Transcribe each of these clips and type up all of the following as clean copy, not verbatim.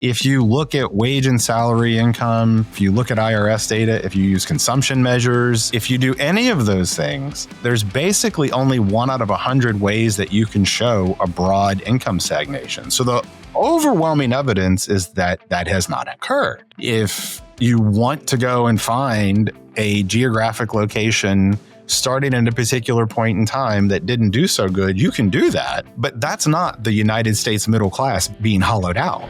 if you look at wage and salary income, if you look at IRS data, if you use consumption measures, if you do any of those things, there's basically only 1 out of 100 ways that you can show a broad income stagnation. So the overwhelming evidence is that that has not occurred. If you want to go and find a geographic location starting at a particular point in time that didn't do so good, you can do that. But that's not the United States middle class being hollowed out.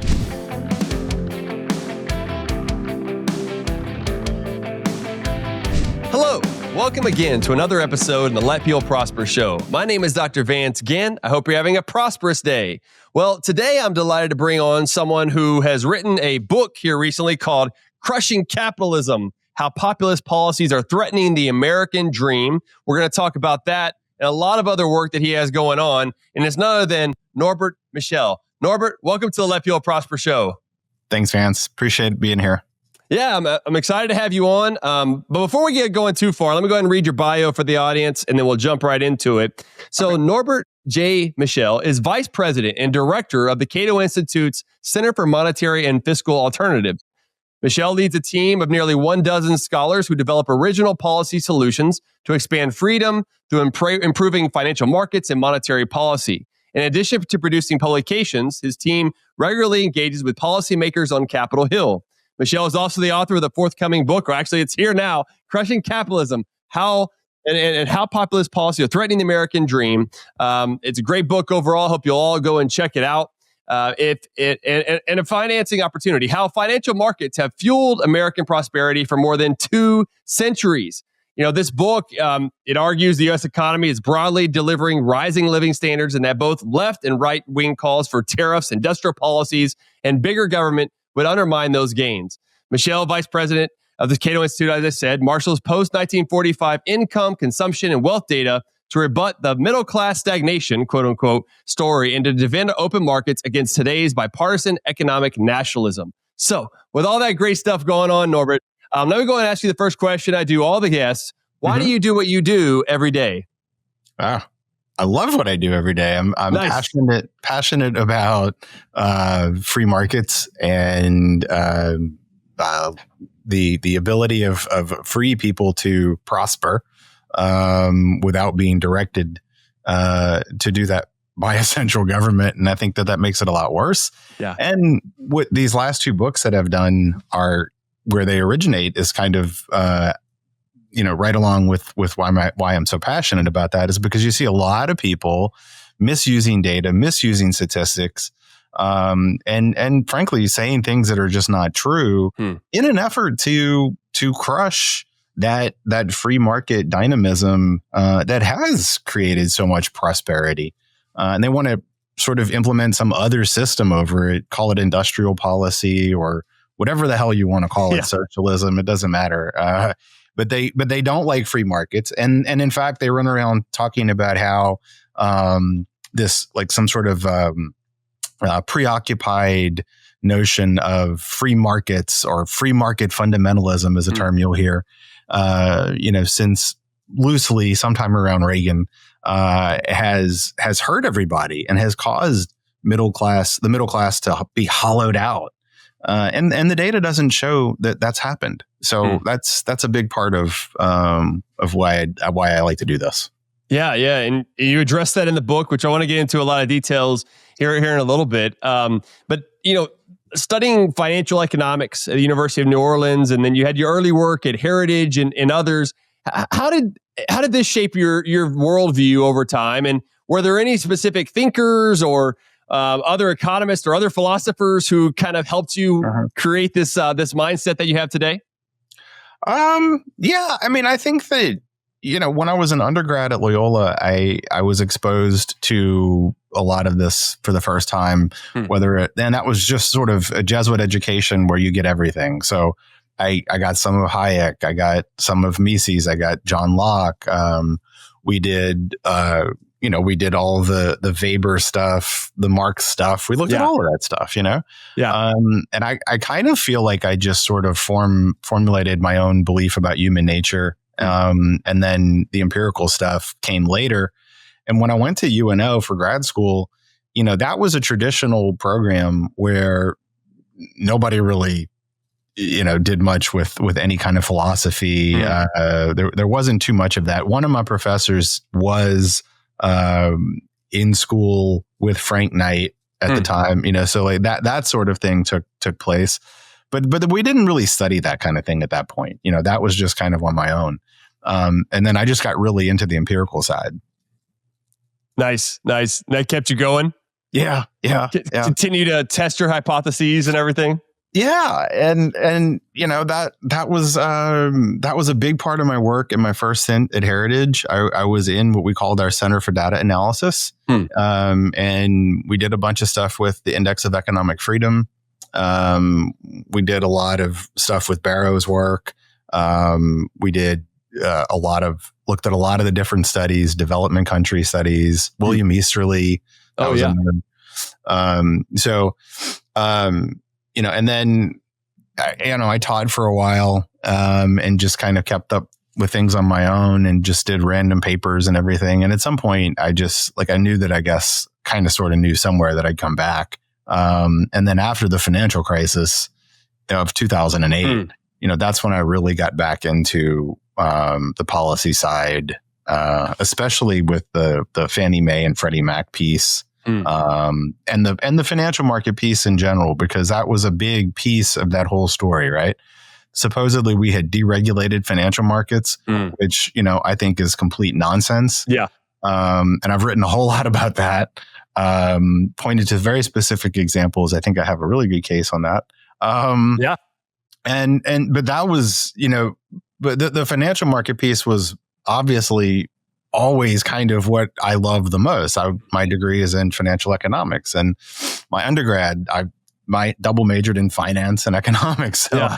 Hello, welcome again to another episode in the Let People Prosper show. My name is Dr. Vance Ginn. I hope you're having a prosperous day. Well, today I'm delighted to bring on someone who has written a book here recently called Crushing Capitalism: How Populist Policies Are Threatening the American Dream. We're going to talk about that and a lot of other work that he has going on. And it's none other than Norbert Michel. Norbert, welcome to the Let People Prosper show. Thanks, Vance. Appreciate being here. Yeah, I'm excited to have you on. But before we get going too far, let me go ahead and read your bio for the audience, and then we'll jump right into it. So Norbert J. Michel is vice president and director of the Cato Institute's Center for Monetary and Fiscal Alternatives. Michel leads a team of nearly 12 scholars who develop original policy solutions to expand freedom through improving financial markets and monetary policy. In addition to producing publications, his team regularly engages with policymakers on Capitol Hill. Michel is also the author of the forthcoming book, or actually it's here now, Crushing Capitalism: How Populist Policies Are Threatening the American Dream. It's a great book overall. Hope you'll all go and check it out. And a financing opportunity: how financial markets have fueled American prosperity for more than 2 centuries. You know, this book, it argues the U.S. economy is broadly delivering rising living standards, and that both left and right-wing calls for tariffs, industrial policies, and bigger government would undermine those gains. Michel, vice president of the Cato Institute, as I said, marshals post-1945 income, consumption, and wealth data to rebut the middle-class stagnation, quote-unquote, story and to defend open markets against today's bipartisan economic nationalism. So, with all that great stuff going on, Norbert, let me go and ask you the first question I do all the guests. Why do you do what you do every day? I love what I do every day. I'm nice. passionate about free markets and the ability of free people to prosper without being directed to do that by a central government. And I think that makes it a lot worse. Yeah. And what these last 2 books that I've done are where they originate is kind of right along with why I'm so passionate about that is because you see a lot of people misusing data, misusing statistics, and frankly saying things that are just not true in an effort to crush that free market dynamism that has created so much prosperity. And they want to sort of implement some other system over it, call it industrial policy or whatever the hell you want to call it, socialism. It doesn't matter. But they don't like free markets, and in fact they run around talking about how this like some sort of preoccupied notion of free markets or free market fundamentalism is a term you'll hear. Since loosely sometime around Reagan has hurt everybody and has caused the middle class to be hollowed out. And the data doesn't show that that's happened. So that's a big part of why I like to do this. Yeah. And you address that in the book, which I want to get into a lot of details here in a little bit. But studying financial economics at the University of New Orleans, and then you had your early work at Heritage and others. How did this shape your worldview over time? And were there any specific thinkers or other economists or other philosophers who kind of helped you create this mindset that you have today? Yeah, I mean, I think that, when I was an undergrad at Loyola, I was exposed to a lot of this for the first time, and that was just sort of a Jesuit education where you get everything. So I got some of Hayek, I got some of Mises, I got John Locke. We did all the Weber stuff, the Marx stuff. We looked at all of that stuff, Yeah. And I kind of feel like I just sort of formulated my own belief about human nature. And then the empirical stuff came later. And when I went to UNO for grad school, that was a traditional program where nobody really, did much with any kind of philosophy. There wasn't too much of that. One of my professors was in school with Frank Knight at the time, so like that sort of thing took place. But we didn't really study that kind of thing at that point. That was just kind of on my own. And then I just got really into the empirical side. Nice. That kept you going? Yeah. Continue to test your hypotheses and everything? Yeah. And that was a big part of my work in my first stint at Heritage. I was in what we called our Center for Data Analysis. And we did a bunch of stuff with the Index of Economic Freedom. We did a lot of stuff with Barrow's work. We did looked at a lot of the different studies, development country studies, William Easterly. And then, I taught for a while, and just kind of kept up with things on my own and just did random papers and everything. And at some point I knew that I guess kind of sort of knew somewhere that I'd come back. And then after the financial crisis of 2008, that's when I really got back into the policy side, especially with the Fannie Mae and Freddie Mac piece, and the financial market piece in general, because that was a big piece of that whole story, right? Supposedly we had deregulated financial markets, which, I think is complete nonsense. Yeah. And I've written a whole lot about that, pointed to very specific examples. I think I have a really good case on that. But that was, but the financial market piece was obviously always kind of what I love the most. My degree is in financial economics, and my undergrad, my double majored in finance and economics. So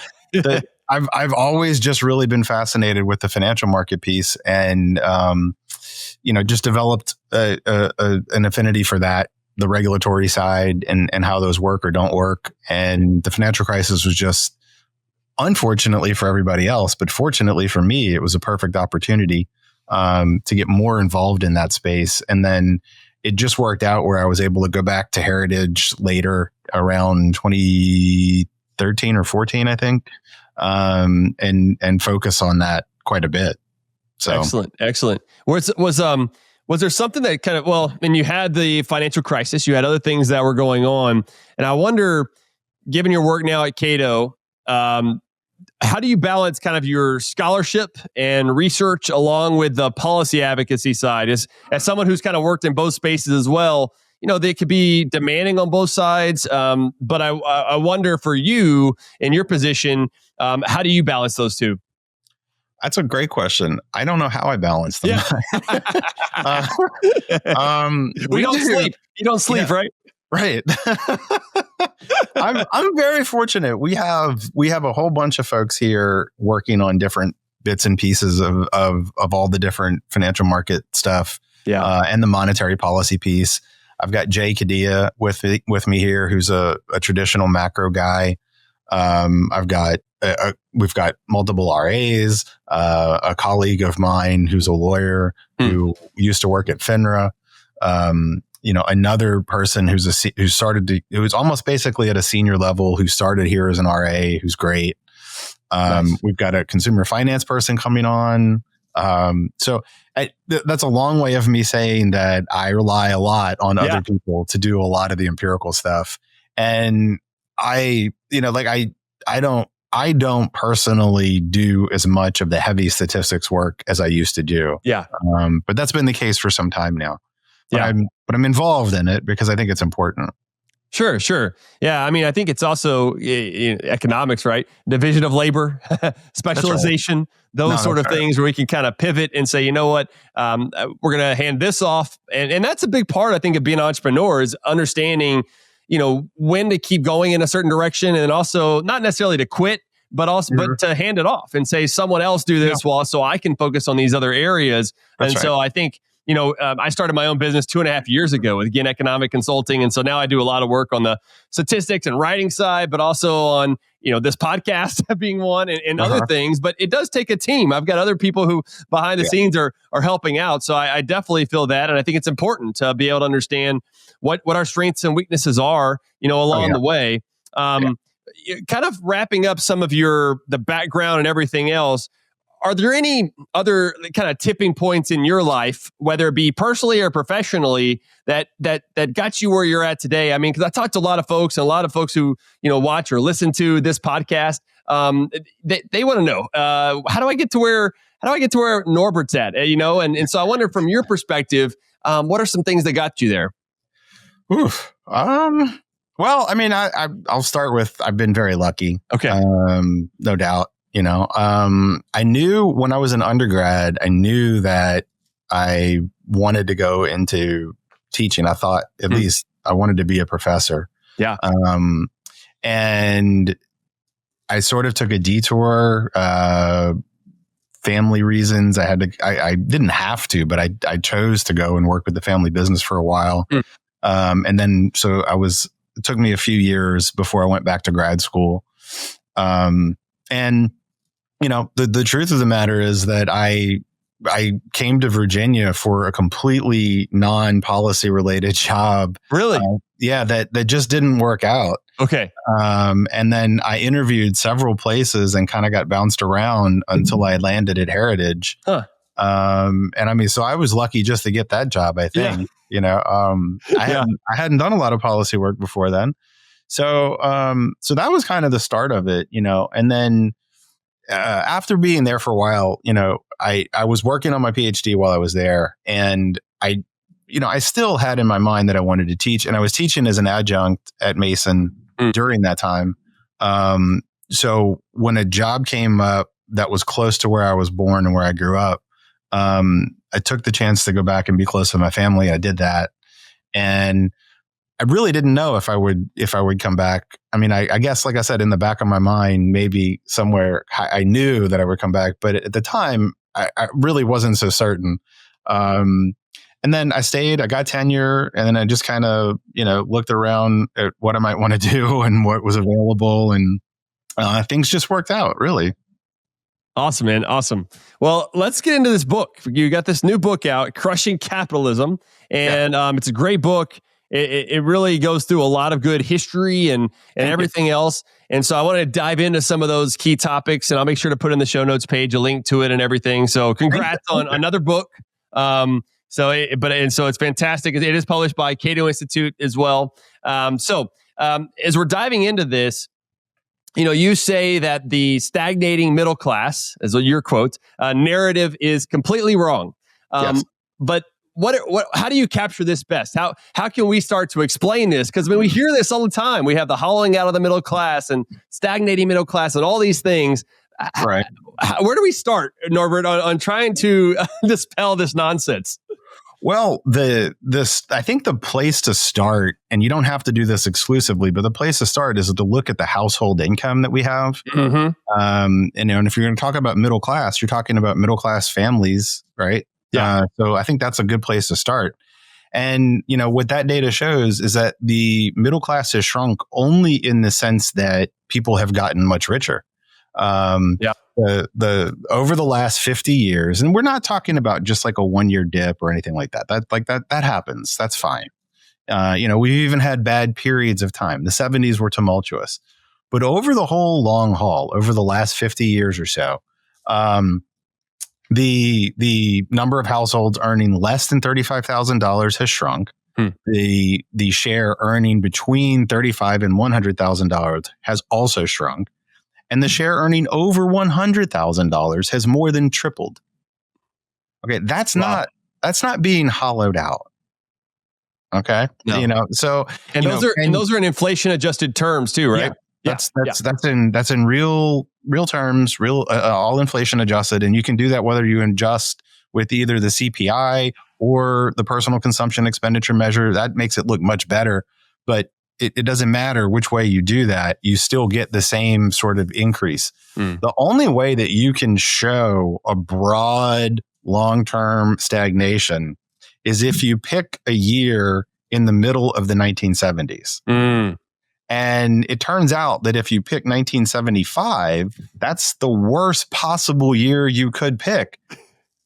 I've always just really been fascinated with the financial market piece, and just developed an affinity for that, the regulatory side, and how those work or don't work. And the financial crisis was just, unfortunately for everybody else, but fortunately for me, it was a perfect opportunity to get more involved in that space. And then it just worked out where I was able to go back to Heritage later, around 2013 or 14, I think, and focus on that quite a bit. So excellent. Was there something that kind of, and you had the financial crisis, you had other things that were going on, and I wonder, given your work now at Cato, how do you balance kind of your scholarship and research along with the policy advocacy side? As someone who's kind of worked in both spaces as well, they could be demanding on both sides. But I wonder, for you in your position, how do you balance those two? That's a great question. I don't know how I balance them. Yeah. We don't sleep. You don't sleep, right? Right. I'm very fortunate. We have a whole bunch of folks here working on different bits and pieces of all the different financial market stuff. Yeah. And the monetary policy piece. I've got Jay Kadia with me here, who's a traditional macro guy. We've got multiple RAs, a colleague of mine who's a lawyer who used to work at FINRA. Another person who was almost basically at a senior level, who started here as an RA, who's great. Nice. We've got a consumer finance person coming on. That's a long way of me saying that I rely a lot on other people to do a lot of the empirical stuff. And I don't personally do as much of the heavy statistics work as I used to do. Yeah. But that's been the case for some time now. But I'm involved in it because I think it's important. Sure. Yeah. I mean, I think it's also economics, right? Division of labor, specialization, those sort of things where we can kind of pivot and say, you know what, we're going to hand this off. And that's a big part, I think, of being an entrepreneur, is understanding, when to keep going in a certain direction, and also not necessarily to quit, but to hand it off and say, someone else do this so I can focus on these other areas. So I think, I started my own business 2.5 years ago with Ginn Economic Consulting. And so now I do a lot of work on the statistics and writing side, but also on, this podcast being one and other things. But it does take a team. I've got other people who behind the scenes are helping out. So I definitely feel that. And I think it's important to be able to understand what our strengths and weaknesses are, along the way. kind of wrapping up some of the background and everything else, are there any other kind of tipping points in your life, whether it be personally or professionally, that got you where you're at today? I mean, because I talked to a lot of folks, and a lot of folks who watch or listen to this podcast. They want to know, how do I get to where Norbert's at? And so I wonder, from your perspective, what are some things that got you there? Oof. Well, I mean, I'll start with, I've been very lucky. Okay. No doubt. I knew when I was an undergrad, I knew that I wanted to go into teaching. I thought at least I wanted to be a professor. Yeah. And I sort of took a detour, family reasons. I didn't have to, but I chose to go and work with the family business for a while. And then, it took me a few years before I went back to grad school. And the truth of the matter is that I came to Virginia for a completely non-policy related job. Really? That just didn't work out. Okay. And then I interviewed several places and kind of got bounced around until I landed at Heritage. Huh. And I mean, so I was lucky just to get that job, I think. I hadn't done a lot of policy work before then. So that was kind of the start of it, and then after being there for a while, I was working on my PhD while I was there, and I still had in my mind that I wanted to teach, and I was teaching as an adjunct at Mason during that time. So when a job came up that was close to where I was born and where I grew up, I took the chance to go back and be close to my family. I did that. And I really didn't know if I would come back. I mean, I guess, like I said, in the back of my mind, maybe somewhere I knew that I would come back, but at the time I really wasn't so certain. And then I stayed, I got tenure, and then I just kind of, looked around at what I might want to do and what was available. And things just worked out, really. Awesome, man. Awesome. Well, let's get into this book. You got this new book out, Crushing Capitalism. And it's a great book. It really goes through a lot of good history and everything else. And so I want to dive into some of those key topics, and I'll make sure to put in the show notes page a link to it and everything. So congrats on another book. So it's fantastic. It is published by Cato Institute as well. So as we're diving into this, you say that the stagnating middle class, as your quote, narrative is completely wrong. Yes. But how do you capture this best? How can we start to explain this? Because we hear this all the time. We have the hollowing out of the middle class and stagnating middle class and all these things. Right. Where do we start, Norbert, on trying to dispel this nonsense? Well, I think the place to start, and you don't have to do this exclusively, but the place to start is to look at the household income that we have. Mm-hmm. And if you're going to talk about middle class, you're talking about middle class families, right? Yeah. So I think that's a good place to start. And, what that data shows is that the middle class has shrunk only in the sense that people have gotten much richer. The over the last 50 years, and we're not talking about just like a 1-year dip or anything like that. That happens. That's fine. We've even had bad periods of time. The 70s were tumultuous, but over the whole long haul, over the last 50 years or so, the number of households earning less than $35,000 has shrunk. The share earning between $35,000 and $100,000 has also shrunk. And the share earning over $100,000 has more than tripled. Okay, that's not being hollowed out. Okay, no. So those are in inflation adjusted terms too, right? Yeah, that's in real terms, all inflation adjusted, and you can do that whether you adjust with either the CPI or the personal consumption expenditure measure. That makes it look much better, but it doesn't matter which way you do that, you still get the same sort of increase. The only way that you can show a broad long-term stagnation is if you pick a year in the middle of the 1970s. And it turns out that if you pick 1975, that's the worst possible year you could pick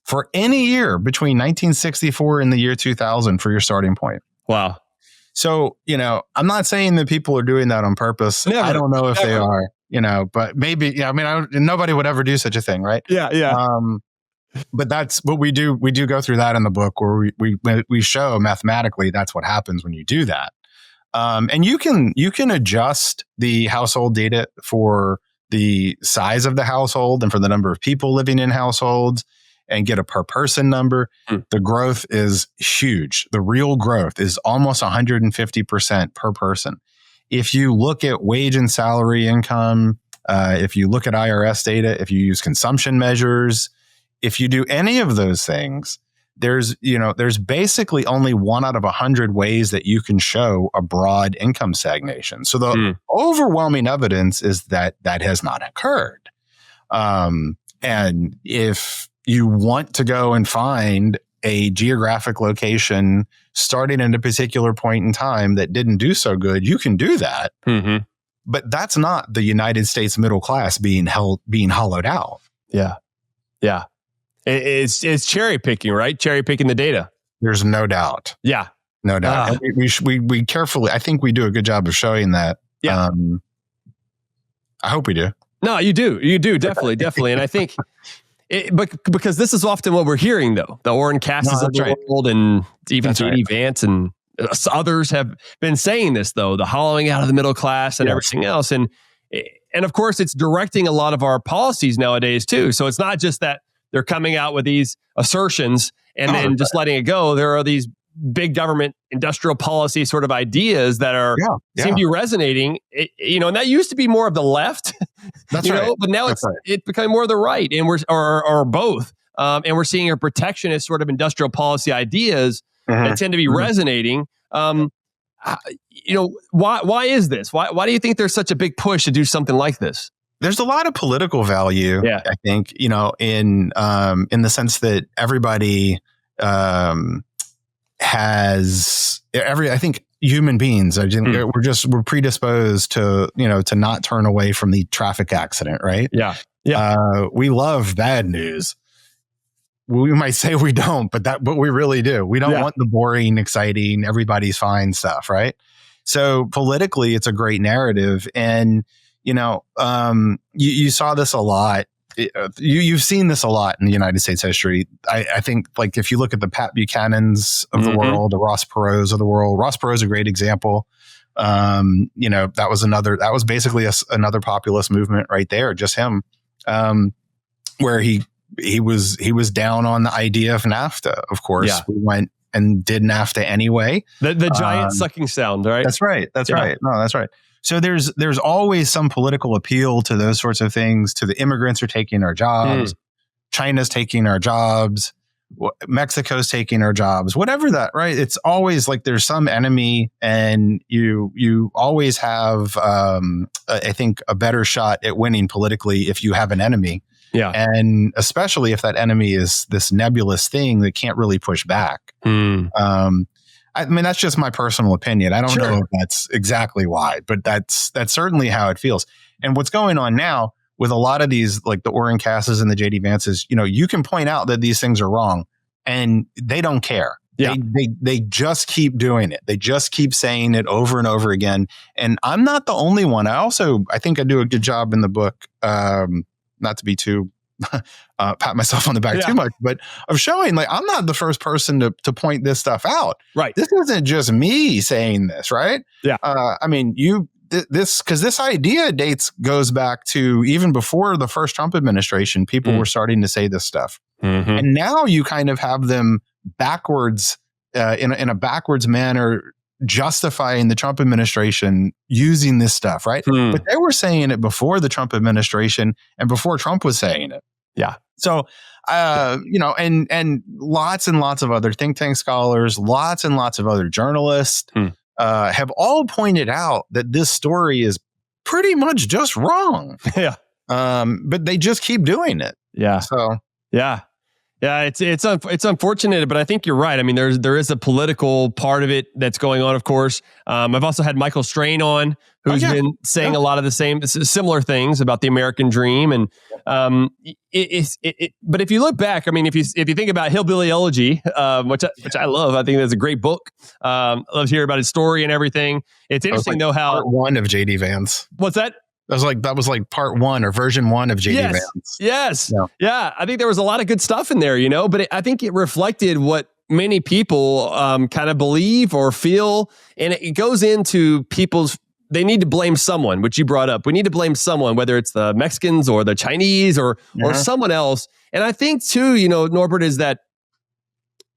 for any year between 1964 and the year 2000 for your starting point. Wow. So, I'm not saying that people are doing that on purpose. Never. I don't know if Never. they are, but maybe, nobody would ever do such a thing, right? Yeah. But that's what we do. We do go through that in the book where we show mathematically that's what happens when you do that. And you can adjust the household data for the size of the household and for the number of people living in households and get a per person number. The growth is huge. The real growth is almost 150% per person. If you look at wage and salary income, if you look at IRS data, if you use consumption measures, if you do any of those things, there's basically only 1 out of 100 ways that you can show a broad income stagnation. So the overwhelming evidence is that has not occurred. And if you want to go and find a geographic location starting at a particular point in time that didn't do so good, you can do that. Mm-hmm. But that's not the United States middle class being hollowed out. Yeah. It's cherry picking, right? Cherry picking the data. There's no doubt. Yeah. No doubt. We carefully, I think we do a good job of showing that. Yeah. I hope we do. No, you do. You do. Definitely. And I think, because this is often what we're hearing, though. The Orrin Casses of the world, and even J.D. Vance and others have been saying this, though, the hollowing out of the middle class and everything else. And of course, it's directing a lot of our policies nowadays, too. So it's not just that they're coming out with these assertions and then just letting it go. There are these big government industrial policy sort of ideas that are seem to be resonating, and that used to be more of the left, That's right. But now it's becoming more of the right, and or both. And we're seeing a protectionist sort of industrial policy ideas that tend to be resonating. Why is this? Why do you think there's such a big push to do something like this? There's a lot of political value, I think, in the sense that everybody I think human beings we're predisposed to not turn away from the traffic accident, right? We love bad news. We might say we don't, but we really do. We don't want the boring, exciting, everybody's fine stuff, right? So politically, it's a great narrative, and you saw this a lot. You've seen this a lot in the United States history. I think, like, if you look at the Pat Buchanans of the world, the Ross Perot's of the world, Ross Perot's a great example. That was basically another populist movement right there, just him, where he was down on the idea of NAFTA. Of course, we went and did NAFTA anyway. The giant sucking sound, right? That's right. Right. No, that's right. So there's always some political appeal to those sorts of things. To the immigrants are taking our jobs, China's taking our jobs, Mexico's taking our jobs, whatever that, right? It's always like there's some enemy, and you always have, I think, a better shot at winning politically if you have an enemy. Yeah. And especially if that enemy is this nebulous thing that can't really push back. I mean, that's just my personal opinion. I don't know if that's exactly why, but that's certainly how it feels. And what's going on now with a lot of these, like the Orrin Casses and the J.D. Vances, you can point out that these things are wrong, and they don't care. Yeah. They just keep doing it. They just keep saying it over and over again. And I'm not the only one. I think I do a good job in the book, not to be too pat myself on the back too much, but of showing, like, I'm not the first person to point this stuff out. Right. This isn't just me saying this, right? Yeah. I mean, this idea goes back to even before the first Trump administration. People were starting to say this stuff, and now you kind of have them backwards, in a backwards manner, justifying the Trump administration using this stuff, right? But they were saying it before the Trump administration and before Trump was saying it. Yeah. So, and lots and lots of other think tank scholars, lots and lots of other journalists have all pointed out that this story is pretty much just wrong. But they just keep doing it. Yeah. So, yeah. Yeah, it's unfortunate, but I think you're right. I mean, there is a political part of it that's going on, of course. I've also had Michael Strain on, who's been saying a lot of the similar things about the American dream, and But if you look back, I mean, if you think about Hillbilly Elegy, which I love, I think that's a great book. I love to hear about his story and everything. It's interesting though how part one of J.D. Vance. What's that? That was like part one or version one of J.D. Vance. Yes. Yeah. I think there was a lot of good stuff in there, but I think it reflected what many people kind of believe or feel. And it goes into they need to blame someone, which you brought up. We need to blame someone, whether it's the Mexicans or the Chinese or someone else. And I think too, Norbert, is that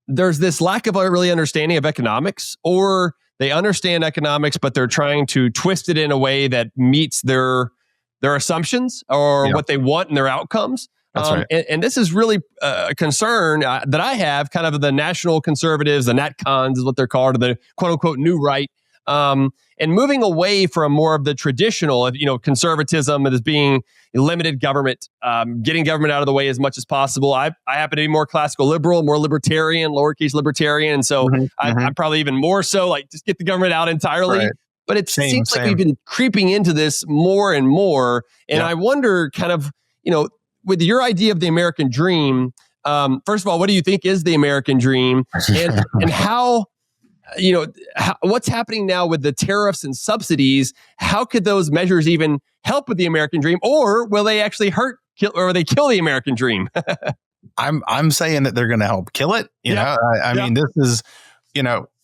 there's this lack of really understanding of economics, or they understand economics, but they're trying to twist it in a way that meets their assumptions or what they want and their outcomes. That's right. And this is really a concern that I have, kind of the national conservatives, the NatCons is what they're called, or the quote unquote new right. And moving away from more of the traditional, conservatism as being limited government, getting government out of the way as much as possible. I happen to be more classical liberal, more libertarian, lowercase libertarian. And so I'm probably even more so like just get the government out entirely. Right. But it seems like we've been creeping into this more and more. And I wonder kind of, with your idea of the American dream, first of all, what do you think is the American dream? And how, what's happening now with the tariffs and subsidies? How could those measures even help with the American dream, or will they actually kill the American dream? I'm saying that they're going to help kill it. I mean, this is,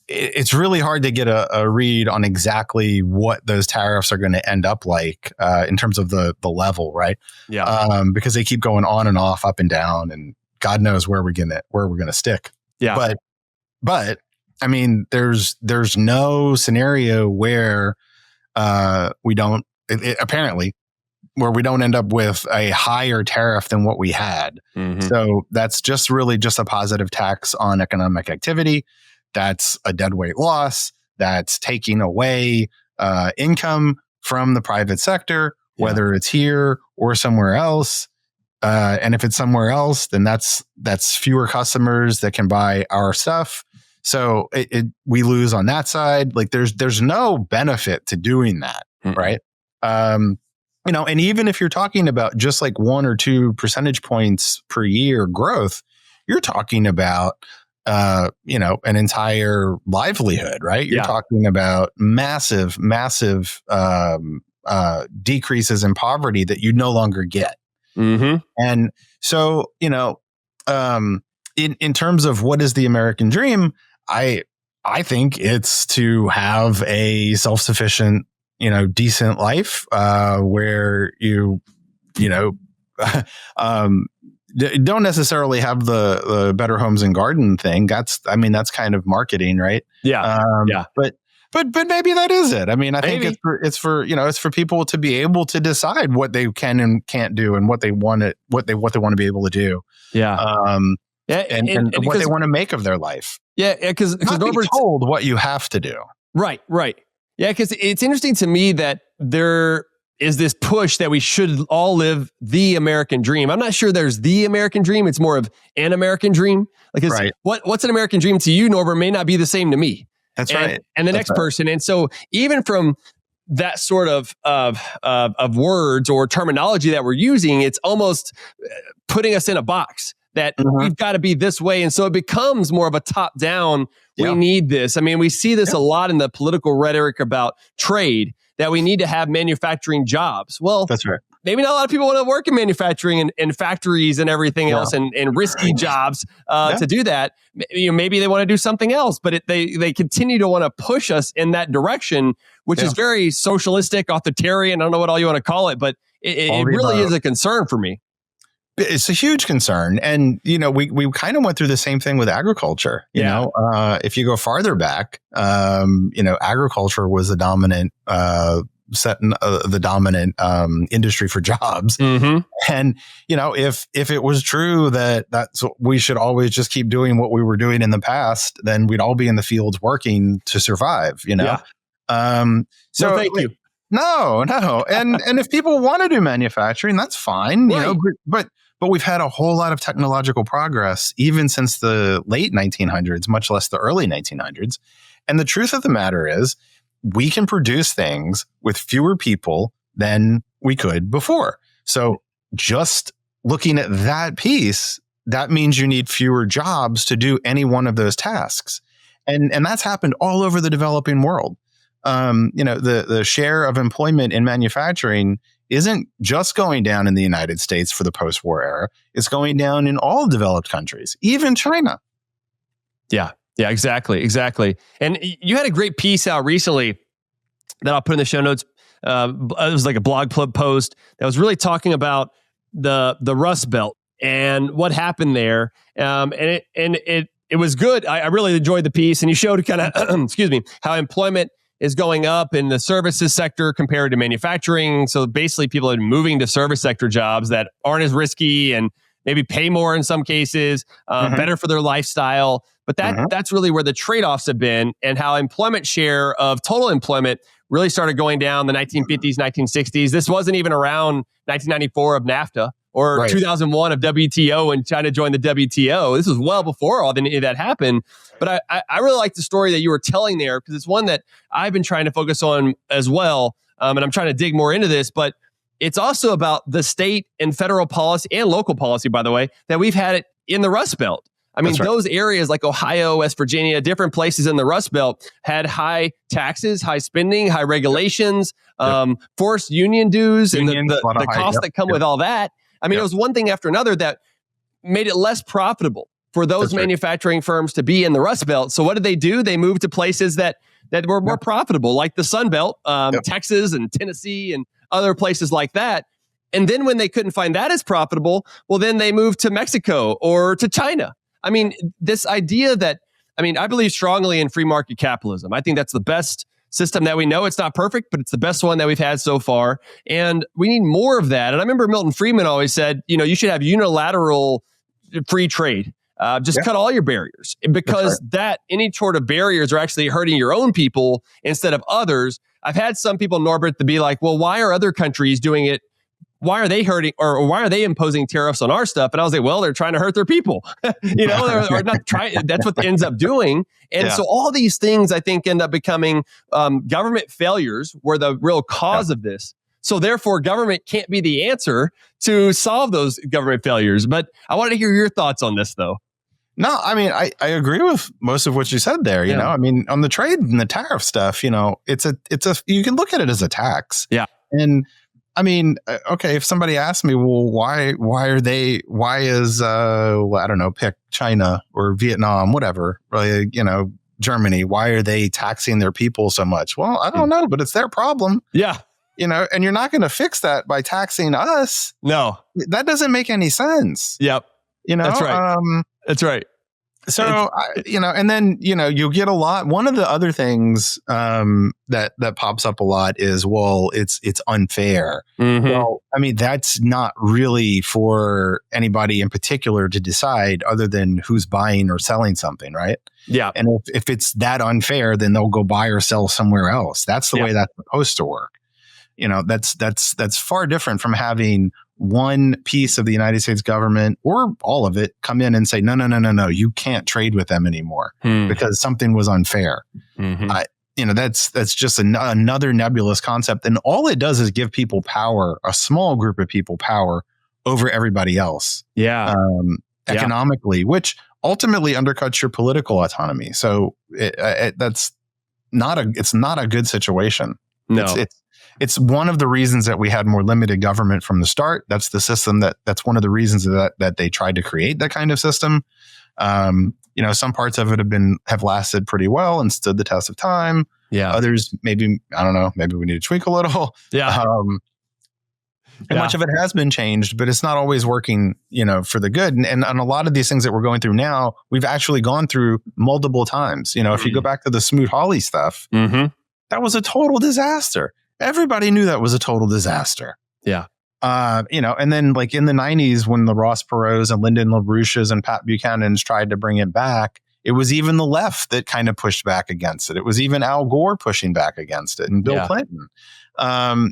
it's really hard to get a read on exactly what those tariffs are going to end up like in terms of the level, right? Yeah. Because they keep going on and off, up and down, and God knows where we're gonna stick. Yeah. But I mean, there's no scenario where we don't where we don't end up with a higher tariff than what we had. So that's really just a positive tax on economic activity. That's a deadweight loss. That's taking away income from the private sector, whether it's here or somewhere else. And if it's somewhere else, then that's fewer customers that can buy our stuff. So we lose on that side. Like there's no benefit to doing that, right? And even if you're talking about just like 1 or 2 percentage points per year growth, you're talking about an entire livelihood, right? You're talking about massive decreases in poverty that you no longer get. And so, in terms of what is the American dream, I think it's to have a self-sufficient, decent life, where you don't necessarily have the better homes and garden thing. That's kind of marketing, right? But maybe that is it. I mean, I think it's for people to be able to decide what they can and can't do, and what they want to be able to do. And what they want to make of their life. Because Norbert's told what you have to do. Right. Yeah, because it's interesting to me that there is this push that we should all live the American dream. I'm not sure there's the American dream. It's more of an American dream. What's an American dream to you, Norbert, may not be the same to me. That's right. And the next person. And so even from that sort of words or terminology that we're using, it's almost putting us in a box that we've got to be this way. And so it becomes more of a top down. We need this. I mean, we see this a lot in the political rhetoric about trade, that we need to have manufacturing jobs. Well, that's right. Maybe not a lot of people want to work in manufacturing and factories and everything else and risky jobs to do that. Maybe they want to do something else, but they continue to want to push us in that direction, which is very socialistic, authoritarian. I don't know what all you want to call it, but it really is a concern for me. It's a huge concern. And, we kind of went through the same thing with agriculture. If you go farther back, agriculture was the dominant industry for jobs. And, if it was true that's we should always just keep doing what we were doing in the past, then we'd all be in the fields working to survive, So thank you. No. And if people want to do manufacturing, that's fine, but we've had a whole lot of technological progress even since the late 1900s, much less the early 1900s. And the truth of the matter is, we can produce things with fewer people than we could before. So just looking at that piece, that means you need fewer jobs to do any one of those tasks. And that's happened all over the developing world. The share of employment in manufacturing isn't just going down in the United States for the post-war era. It's going down in all developed countries, even China. Yeah, exactly. And you had a great piece out recently that I'll put in the show notes. It was like a blog post that was really talking about the Rust Belt and what happened there. And it was good. I really enjoyed the piece, and you showed kind of, excuse me, how employment is going up in the services sector compared to manufacturing. So basically people are moving to service sector jobs that aren't as risky and maybe pay more in some cases, better for their lifestyle. But that's really where the trade-offs have been, and how employment share of total employment really started going down the 1950s, 1960s. This wasn't even around 1994 of NAFTA or 2001 of WTO when China joined the WTO. This was well before all any of that happened. But I really like the story that you were telling there, because it's one that I've been trying to focus on as well. And I'm trying to dig more into this, but it's also about the state and federal policy and local policy, by the way, that we've had it in the Rust Belt. I mean, those areas like Ohio, West Virginia, different places in the Rust Belt had high taxes, high spending, high regulations, forced union dues, and the costs that come with all that. I mean, it was one thing after another that made it less profitable for those manufacturing firms to be in the Rust Belt. So what did they do? They moved to places that were more profitable, like the Sun Belt, Texas and Tennessee and other places like that. And then when they couldn't find that as profitable, well, then they moved to Mexico or to China. I mean, this idea that, I believe strongly in free market capitalism. I think that's the best system that we know. It's not perfect, but it's the best one that we've had so far. And we need more of that. And I remember Milton Friedman always said, you should have unilateral free trade. Just cut all your barriers, because any sort of barriers are actually hurting your own people instead of others. I've had some people, Norbert, to be like, well, why are other countries doing it? Why are they hurting, or why are they imposing tariffs on our stuff? And I was like, well, they're trying to hurt their people, or not trying. That's what ends up doing. And so all these things, I think, end up becoming government failures were the real cause of this. So therefore, government can't be the answer to solve those government failures. But I wanted to hear your thoughts on this, though. No, I agree with most of what you said there. You know, on the trade and the tariff stuff, it's a you can look at it as a tax. Yeah. And okay, if somebody asks me, well, why is I don't know, pick China or Vietnam, whatever, really, Germany, why are they taxing their people so much? Well, I don't know, but it's their problem. Yeah. And you're not going to fix that by taxing us. No. That doesn't make any sense. Yep. That's right. That's right. So, and then, you'll get a lot. One of the other things that pops up a lot is, well, it's unfair. Mm-hmm. Well, that's not really for anybody in particular to decide, other than who's buying or selling something, right? Yeah. And if it's that unfair, then they'll go buy or sell somewhere else. That's the way that's supposed to work. That's far different from having one piece of the United States government or all of it come in and say, no, you can't trade with them anymore because something was unfair. Mm-hmm. That's just another nebulous concept. And all it does is give people power, a small group of people power over everybody else. Yeah. Economically, which ultimately undercuts your political autonomy. So that's not a good situation. No. It's one of the reasons that we had more limited government from the start. That's the system that's one of the reasons that they tried to create that kind of system. Some parts of it have lasted pretty well and stood the test of time. Yeah. Others, maybe, I don't know, maybe we need to tweak a little. Yeah. Much of it has been changed, but it's not always working, for the good. And a lot of these things that we're going through now, we've actually gone through multiple times. If you go back to the Smoot-Hawley stuff, that was a total disaster. Everybody knew that was a total disaster. Yeah. And then like in the 90s, when the Ross Perot's and Lyndon LaRouche's and Pat Buchanan's tried to bring it back, it was even the left that kind of pushed back against it. It was even Al Gore pushing back against it and Bill Clinton. And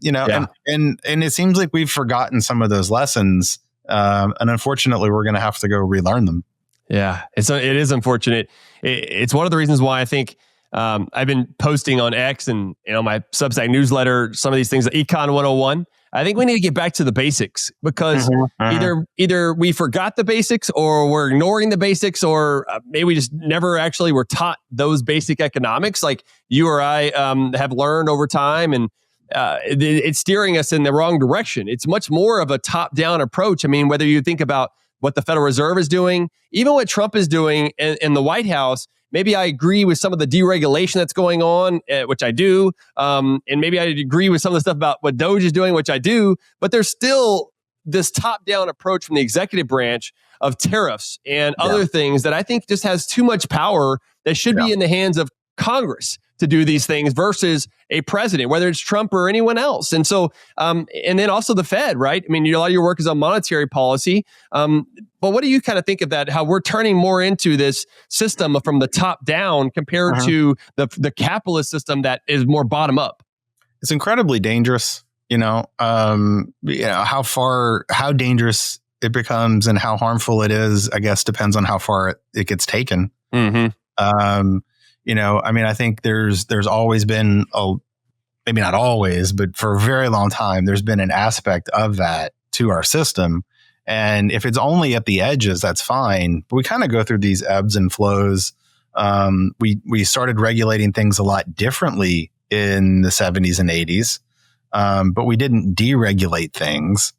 it seems like we've forgotten some of those lessons. And unfortunately, we're going to have to go relearn them. Yeah, it is unfortunate. It's one of the reasons why I think I've been posting on X and my Substack newsletter some of these things, Econ 101. I think we need to get back to the basics because either we forgot the basics or we're ignoring the basics, or maybe we just never actually were taught those basic economics like you or I have learned over time. And it's steering us in the wrong direction. It's much more of a top-down approach. I mean, whether you think about what the Federal Reserve is doing, even what Trump is doing in the White House, maybe I agree with some of the deregulation that's going on, which I do. And maybe I agree with some of the stuff about what Doge is doing, which I do. But there's still this top-down approach from the executive branch of tariffs and other things that I think just has too much power that should be in the hands of Congress to do these things versus a president, whether it's Trump or anyone else. And so, and then also the Fed, right? I mean, a lot of your work is on monetary policy. But what do you kind of think of that, how we're turning more into this system from the top down compared to the capitalist system that is more bottom up? It's incredibly dangerous. How dangerous it becomes and how harmful it is, I guess, depends on how far it gets taken. I think there's always been maybe not always, but for a very long time, there's been an aspect of that to our system. And if it's only at the edges, that's fine. But we kind of go through these ebbs and flows. We started regulating things a lot differently in the 70s and 80s, but we didn't deregulate things.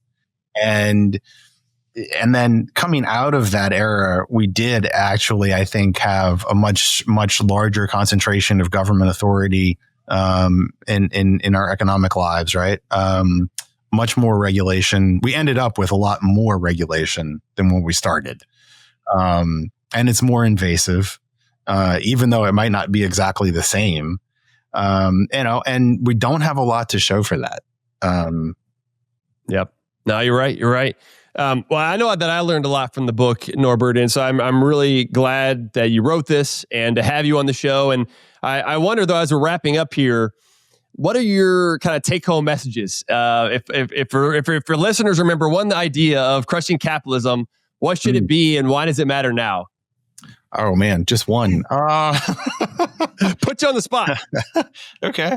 And then coming out of that era, we did actually, I think, have a much larger concentration of government authority in our economic lives, right? Much more regulation. We ended up with a lot more regulation than when we started. And it's more invasive, even though it might not be exactly the same. And we don't have a lot to show for that. Yep. No, you're right. You're right. Well, I know that I learned a lot from the book, Norbert, and so I'm really glad that you wrote this and to have you on the show. And I wonder, though, as we're wrapping up here, what are your kind of take-home messages? If your listeners remember one idea of crushing capitalism, what should it be, and why does it matter now? Oh man, just one. Put you on the spot. Okay.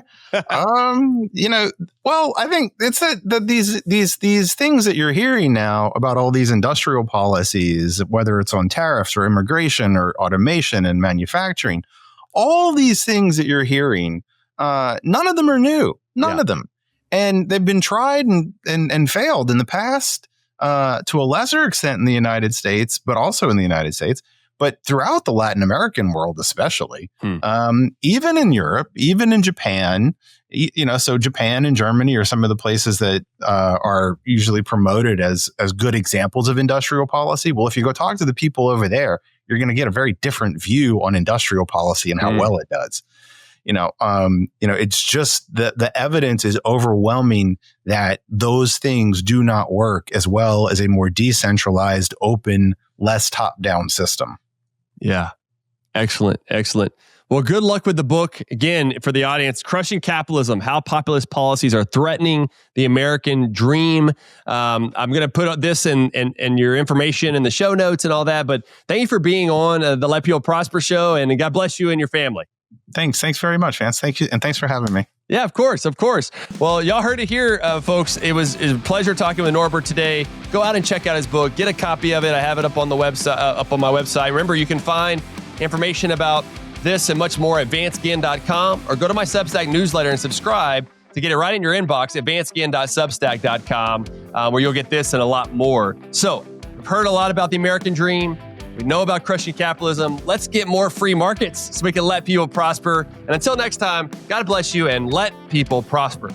Well, I think it's that these things that you're hearing now about all these industrial policies, whether it's on tariffs or immigration or automation and manufacturing, all these things that you're hearing, none of them are new. None of them. And they've been tried and failed in the past, to a lesser extent in the United States, but also in the United States. But throughout the Latin American world, especially, even in Europe, even in Japan, so Japan and Germany are some of the places that are usually promoted as good examples of industrial policy. Well, if you go talk to the people over there, you're going to get a very different view on industrial policy and how well it does. It's just the evidence is overwhelming that those things do not work as well as a more decentralized, open, less top-down system. Yeah. Excellent. Excellent. Well, good luck with the book. Again, for the audience, Crushing Capitalism, How Populist Policies Are Threatening the American Dream. I'm going to put this and your information in the show notes and all that. But thank you for being on the Let People Prosper show, and God bless you and your family. Thanks very much, Vance. Thank you. And thanks for having me. Yeah, of course. Well, y'all heard it here, folks. It was a pleasure talking with Norbert today. Go out and check out his book. Get a copy of it. I have it up on the website, up on my website. Remember, you can find information about this and much more at vanceginn.com, or go to my Substack newsletter and subscribe to get it right in your inbox at vanceginn.substack.com, where you'll get this and a lot more. So, we've heard a lot about the American dream. We know about crushing capitalism. Let's get more free markets so we can let people prosper. And until next time, God bless you and let people prosper.